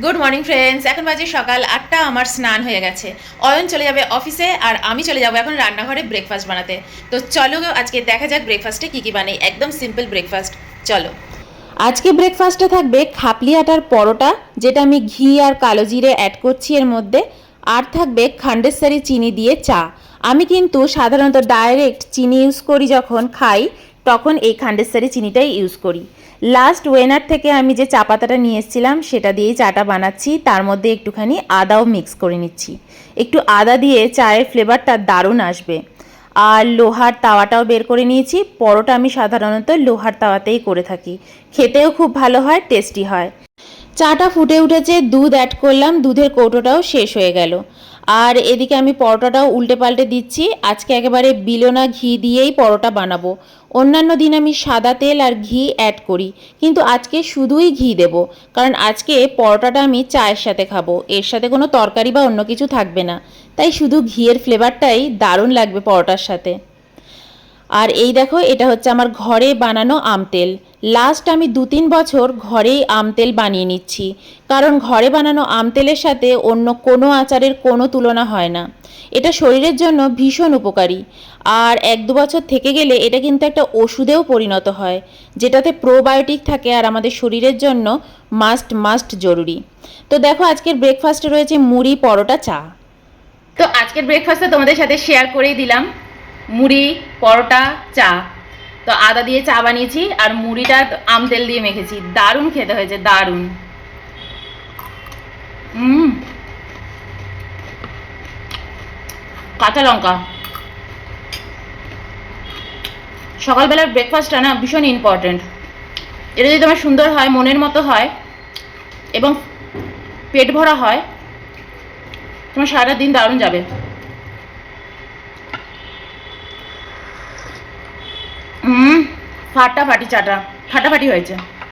Good morning friends, এখন বাজে সকাল 8টা। আমার স্নান হয়ে গেছে, অয়ন চলে যাবে অফিসে আর আমি চলে যাবো এখন রান্নাঘরে ব্রেকফাস্ট বানাতে। তো চলো আজকে দেখা যাক ব্রেকফাস্টে কী কী বানাই। একদম সিম্পল ব্রেকফাস্ট। চলো, আজকে ব্রেকফাস্টে থাকবে খাপলি আটার পরোটা, যেটা আমি ঘি আর কালো জিরে অ্যাড করছি এর মধ্যে। আর থাকবে খান্ডেশ্বরী চিনি দিয়ে চা। আমি কিন্তু সাধারণত ডাইরেক্ট চিনি ইউজ করি, যখন খাই তখন এই খান্ডেশ্বরী চিনিটাই ইউজ করি। লাস্ট ওয়েনার থেকে আমি যে চা পাতাটা নিয়ে এসেছিলাম সেটা দিয়েই চাটা বানাচ্ছি। তার মধ্যে একটুখানি আদাও মিক্স করে নিচ্ছি। একটু আদা দিয়ে চায়ের ফ্লেভারটা দারুণ আসবে। আর লোহার তাওয়াটাও বের করে নিয়েছি। পরোটা আমি সাধারণত লোহার তাওয়াতেই করে থাকি, খেতেও খুব ভালো হয়, টেস্টি হয়। চাটা ফুটে উঠেছে, দুধ অ্যাড করলাম, দুধের কৌটোটাও শেষ হয়ে গেল। আর এদিকে আমি পরোটাটাও উল্টে পাল্টে দিচ্ছি। আজকে একেবারে বিলোনা ঘি দিয়েই পরোটা বানাবো। অন্যান্য দিন আমি সাদা তেল আর ঘি অ্যাড করি, কিন্তু আজকে শুধুই ঘি দেব, কারণ আজকে পরোটাটা আমি চায়ের সাথে খাবো। এর সাথে কোনো তরকারি বা অন্য কিছু থাকবে না, তাই শুধু ঘিয়ের ফ্লেভারটাই দারুণ লাগবে পরোটার সাথে। আর এই দেখো, এটা হচ্ছে আমার ঘরে বানানো আম তেল। লাস্ট আমি 2-3 বছর ঘরেই আম তেল বানিয়ে নিচ্ছি, কারণ ঘরে বানানো আম তেলের সাথে অন্য কোনো আচারের কোনো তুলনা হয় না। এটা শরীরের জন্য ভীষণ উপকারী। আর 1-2 বছর থেকে গেলে এটা কিন্তু একটা ওষুধেও পরিণত হয়, যেটাতে প্রোবায়োটিক থাকে আর আমাদের শরীরের জন্য মাস্ট জরুরি। তো দেখো, আজকের ব্রেকফাস্টে রয়েছে মুড়ি, পরোটা, চা। তো আজকের ব্রেকফাস্টটা তোমাদের সাথে শেয়ার করেই দিলাম। মুড়ি, পরোটা, চা। তো আদা দিয়ে চা বানিয়েছি আর মুড়িটা আম তেল দিয়ে মেখেছি। দারুণ খেতে হয়েছে, দারুণ। কাঁচা লঙ্কা। সকালবেলার ব্রেকফাস্টটা না ভীষণ ইম্পর্টেন্ট। এটা যদি তোমার সুন্দর হয়, মনের মতো হয় এবং পেট ভরা হয়, তোমার সারাটা দিন দারুণ যাবে। ফাটাফাটি চাটা, ফাটাফাটি হয়েছে।